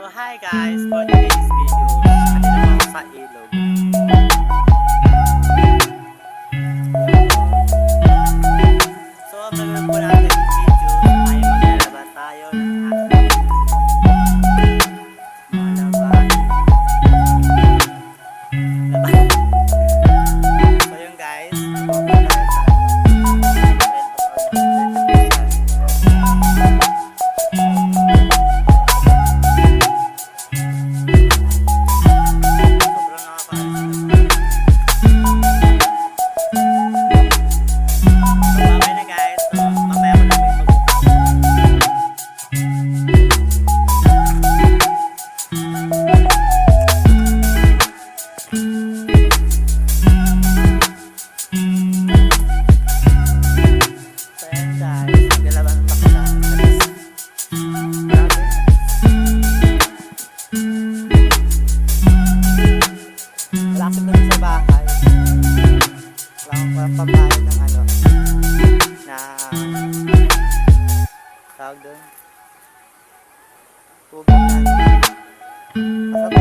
hi guys, for today's video, nandito po ako sa ilog. So, ang gagawin po natin video ay maglalaba tayo ng ating malabahin. So yun guys, pupunta tayo sa pambayad ng ano na tawag doon tubig na